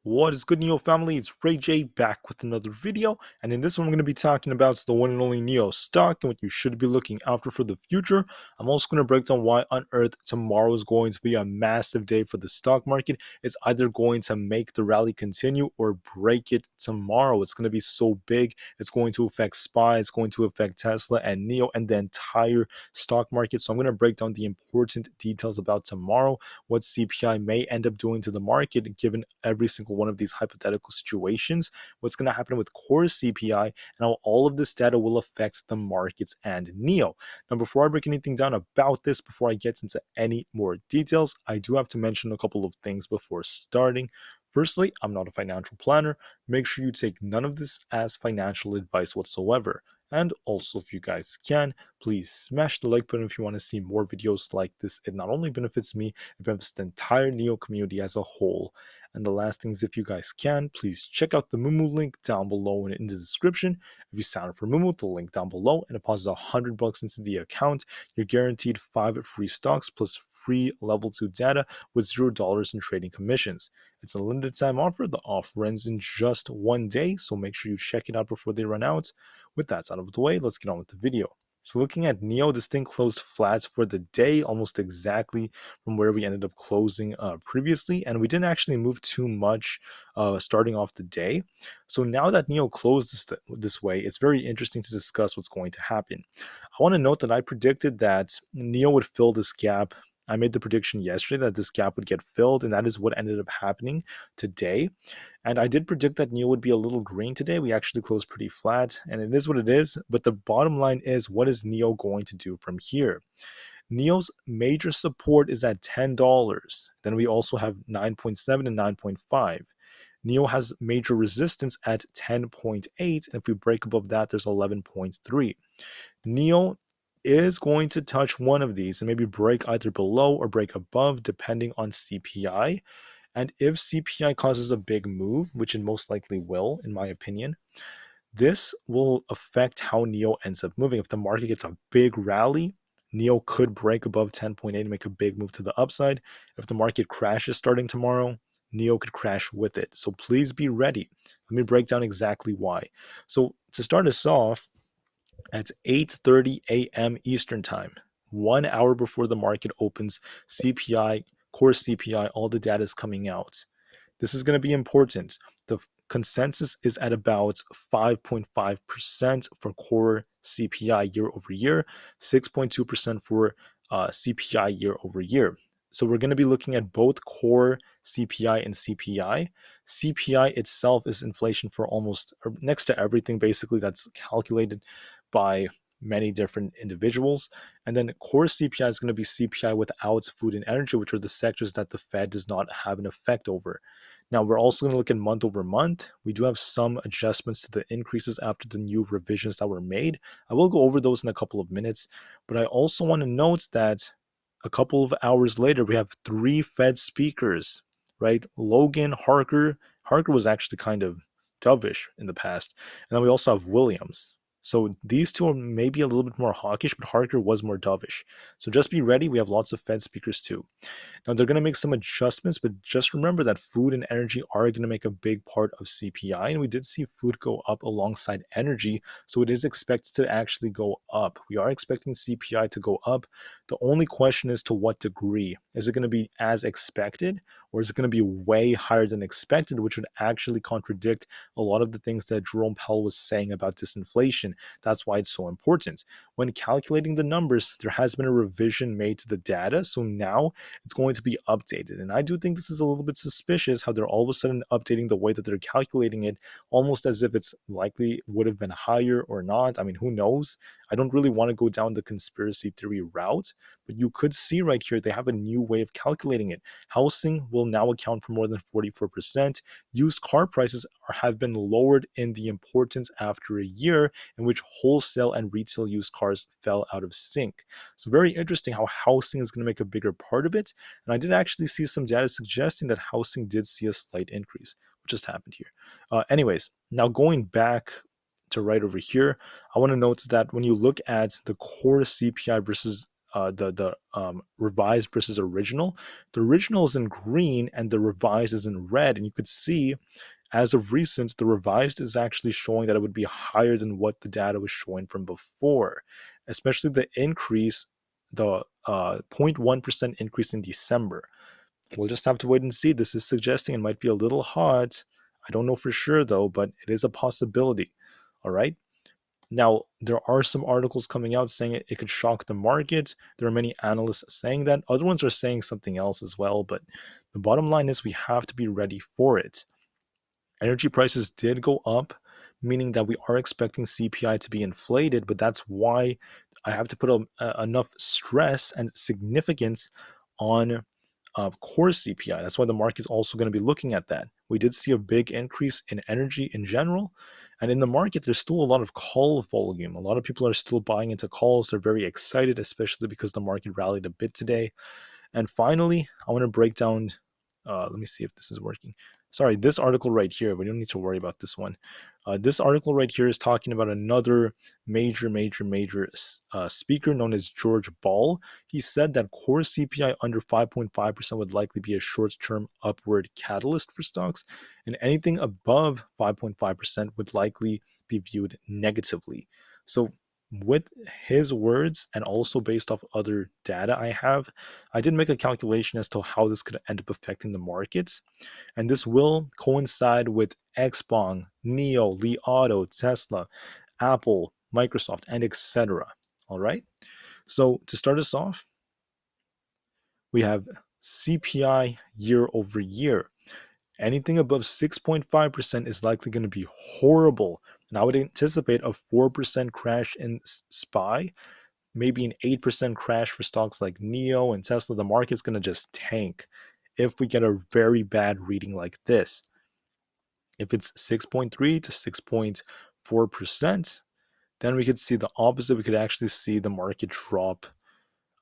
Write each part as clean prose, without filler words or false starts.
What is good, NIO family? It's Rey-Jay back with another video, and in this one, I'm going to be talking about the one and only NIO stock and what you should be looking after for the future. I'm also going to break down why on earth tomorrow is going to be a massive day for the stock market. It's either going to make the rally continue or break it tomorrow. It's going to be so big. It's going to affect SPY, it's going to affect Tesla and NIO and the entire stock market. So I'm going to break down the important details about tomorrow, what CPI may end up doing to the market given every single one of these hypothetical situations, what's going to happen with core CPI, and how all of this data will affect the markets and NIO. Now, before I break anything down about this, before I get into any more details, I do have to mention a couple of things before starting. Firstly, I'm not a financial planner. Make sure you take none of this as financial advice whatsoever. And also, if you guys can, please smash the like button if you want to see more videos like this. It not only benefits me, it benefits the entire NIO community as a whole. And the last thing is, if you guys can, please check out the Moomoo link down below and in the description. If you sign up for Moomoo, the link down below, and deposit $100 into the account, you're guaranteed 5 free stocks plus free level 2 data with $0 in trading commissions. It's a limited time offer. The offer ends in just one day, so make sure you check it out before they run out. With that out of the way, let's get on with the video. So looking at NIO, this thing closed flat for the day, almost exactly from where we ended up closing previously, and we didn't actually move too much starting off the day. So now that NIO closed this way, it's very interesting to discuss what's going to happen. I want to note that I predicted that NIO would fill this gap. I made the prediction yesterday that this gap would get filled, and that is what ended up happening today. And I did predict that NIO would be a little green today. We actually closed pretty flat, and it is what it is. But the bottom line is, what is NIO going to do from here? NIO's major support is at $10. Then we also have 9.7 and 9.5. NIO has major resistance at 10.8, and if we break above that, there's 11.3. NIO is going to touch one of these and maybe break either below or break above, depending on CPI. And if CPI causes a big move, which it most likely will, in my opinion, this will affect how NIO ends up moving. If the market gets a big rally, NIO could break above 10.8 and make a big move to the upside. If the market crashes starting tomorrow, NIO could crash with it. So please be ready. Let me break down exactly why. So to start us off, at 8:30 a.m. Eastern Time, 1 hour before the market opens, CPI, core CPI, all the data is coming out. This is going to be important. The consensus is at about 5.5% for core CPI year over year, 6.2% for CPI year over year. So we're going to be looking at both core CPI and CPI. CPI itself is inflation for almost or next to everything, basically, that's calculated by many different individuals. And then core CPI is going to be CPI without food and energy, which are the sectors that the Fed does not have an effect over. Now, we're also going to look at month over month. We do have some adjustments to the increases after the new revisions that were made. I will go over those in a couple of minutes, but I also want to note that a couple of hours later, we have 3 Fed speakers, right? Logan, Harker. Harker was actually kind of dovish in the past. And then we also have Williams. So these two are maybe a little bit more hawkish, but Harker was more dovish. So just be ready. We have lots of Fed speakers too. Now, they're going to make some adjustments, but just remember that food and energy are going to make a big part of CPI. And we did see food go up alongside energy. So it is expected to actually go up. We are expecting CPI to go up. The only question is to what degree. Is it going to be as expected, or is it going to be way higher than expected, which would actually contradict a lot of the things that Jerome Powell was saying about disinflation? That's why it's so important. When calculating the numbers, there has been a revision made to the data. So now it's going to be updated. And I do think this is a little bit suspicious how they're all of a sudden updating the way that they're calculating it, almost as if it's likely would have been higher or not. I mean, who knows? I don't really want to go down the conspiracy theory route, but you could see right here they have a new way of calculating it. Housing will now account for more than 44%. Used car prices have been lowered in the importance after a year in which wholesale and retail used cars fell out of sync. So very interesting how housing is going to make a bigger part of it. And I did actually see some data suggesting that housing did see a slight increase, which just happened here. Anyways, now going back to right over here, I want to note that when you look at the core CPI versus revised versus original. The original is in green and the revised is in red, and you could see as of recent, the revised is actually showing that it would be higher than what the data was showing from before, especially the increase, the 0.1% increase in December. We'll just have to wait and see. This is suggesting it might be a little hot. I don't know for sure though, but it is a possibility. All right. Now, there are some articles coming out saying it could shock the market. There are many analysts saying that. Other ones are saying something else as well. But the bottom line is we have to be ready for it. Energy prices did go up, meaning that we are expecting CPI to be inflated, but that's why I have to put enough stress and significance on core CPI. That's why the market is also going to be looking at that. We did see a big increase in energy in general, and in the market, there's still a lot of call volume. A lot of people are still buying into calls. They're very excited, especially because the market rallied a bit today. And finally, I want to break down, let me see if this is working. Sorry, this article right here, we don't need to worry about this one. This article right here is talking about another major speaker known as George Ball. He said that core CPI under 5.5% would likely be a short-term upward catalyst for stocks, and anything above 5.5% would likely be viewed negatively. So with his words and also based off other data I did make a calculation as to how this could end up affecting the markets. And this will coincide with XBONG, NIO, Li Auto, Tesla, Apple, Microsoft, and etc. All right. So to start us off, we have CPI year over year. Anything above 6.5% is likely going to be horrible. And I would anticipate a 4% crash in SPY, maybe an 8% crash for stocks like NIO and Tesla. The market's going to just tank if we get a very bad reading like this. If it's 6.3 to 6.4%, then we could see the opposite. We could actually see the market drop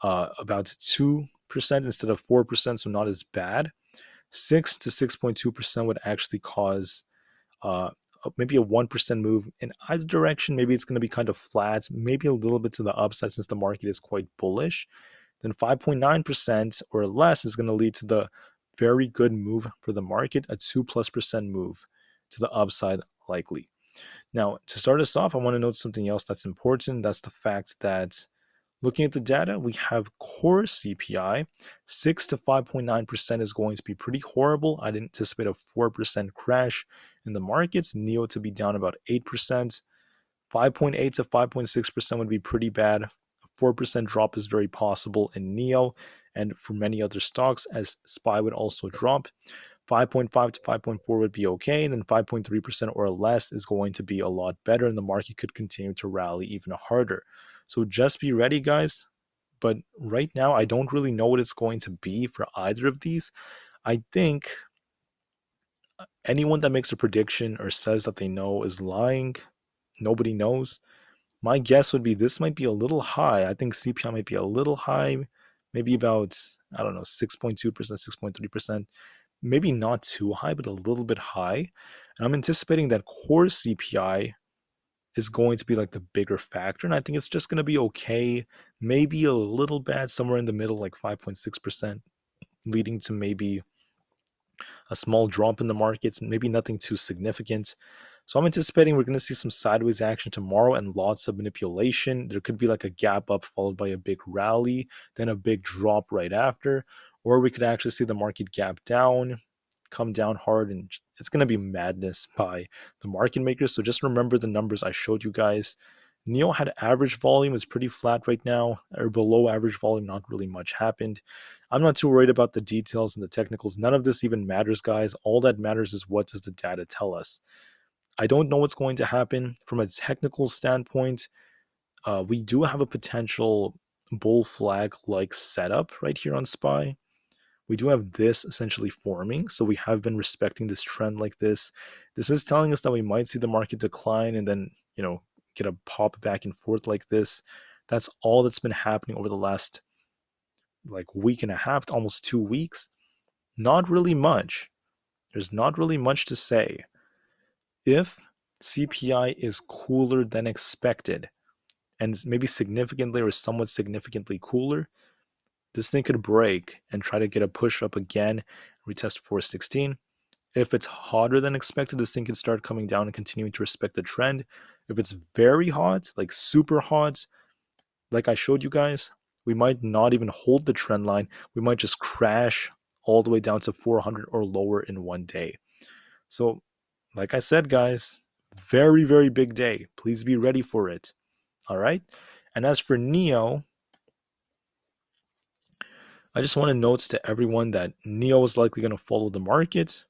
about 2% instead of 4%, so not as bad. 6 to 6.2% would actually cause maybe a 1% move in either direction. Maybe it's going to be kind of flat, maybe a little bit to the upside since the market is quite bullish. Then 5.9% or less is going to lead to the very good move for the market, a 2+% move to the upside likely. Now, to start us off, I want to note something else that's important. That's the fact that looking at the data, we have core CPI, 6 to 5.9% is going to be pretty horrible. I'd anticipate a 4% crash in the markets, NIO to be down about 8%. 5.8 to 5.6% would be pretty bad. A 4% drop is very possible in NIO and for many other stocks, as SPY would also drop. 5.5 to 5.4 would be okay, and then 5.3% or less is going to be a lot better, and the market could continue to rally even harder. So just be ready, guys. But right now, I don't really know what it's going to be for either of these. I think anyone that makes a prediction or says that they know is lying. Nobody knows. My guess would be this might be a little high. I think CPI might be a little high, maybe about, I don't know, 6.2%, 6.3%. Maybe not too high, but a little bit high. And I'm anticipating that core CPI is going to be like the bigger factor. And I think it's just going to be okay, maybe a little bad, somewhere in the middle, like 5.6%, leading to maybe a small drop in the markets, maybe nothing too significant. So I'm anticipating we're going to see some sideways action tomorrow and lots of manipulation. There could be like a gap up followed by a big rally, then a big drop right after. Or we could actually see the market gap down, come down hard, and it's going to be madness by the market makers. So just remember the numbers I showed you guys. NIO had average volume, is pretty flat right now, or below average volume, not really much happened. I'm not too worried about the details and the technicals. None of this even matters, guys. All that matters is what does the data tell us. I don't know what's going to happen from a technical standpoint. We do have a potential bull flag like setup right here on SPY. We do have this essentially forming, so we have been respecting this trend like this. This is telling us that we might see the market decline and then, get a pop back and forth like this. That's all that's been happening over the last like week and a half to almost 2 weeks. Not really much. There's not really much to say. If CPI is cooler than expected, and maybe significantly or somewhat significantly cooler, this thing could break and try to get a push up again, retest 416. If it's hotter than expected, this thing can start coming down and continuing to respect the trend. If it's very hot, like super hot, like I showed you guys, we might not even hold the trend line. We might just crash all the way down to 400 or lower in one day. So, like I said, guys, very, very big day. Please be ready for it. All right. And as for NIO, I just want to note to everyone that NIO is likely going to follow the market.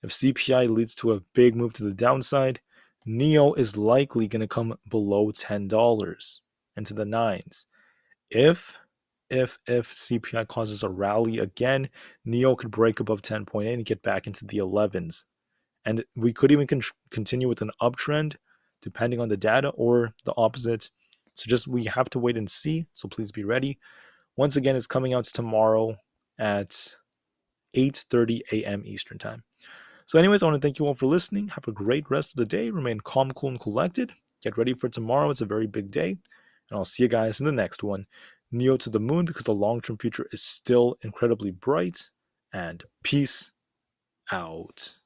If CPI leads to a big move to the downside, NIO is likely going to come below $10 into the nines. If CPI causes a rally again, NIO could break above 10.8 and get back into the 11s. And we could even continue with an uptrend depending on the data or the opposite. So just we have to wait and see. So please be ready. Once again, it's coming out tomorrow at 8:30 a.m. Eastern Time. So anyways, I want to thank you all for listening. Have a great rest of the day. Remain calm, cool, and collected. Get ready for tomorrow. It's a very big day. And I'll see you guys in the next one. NIO to the moon, because the long-term future is still incredibly bright. And peace out.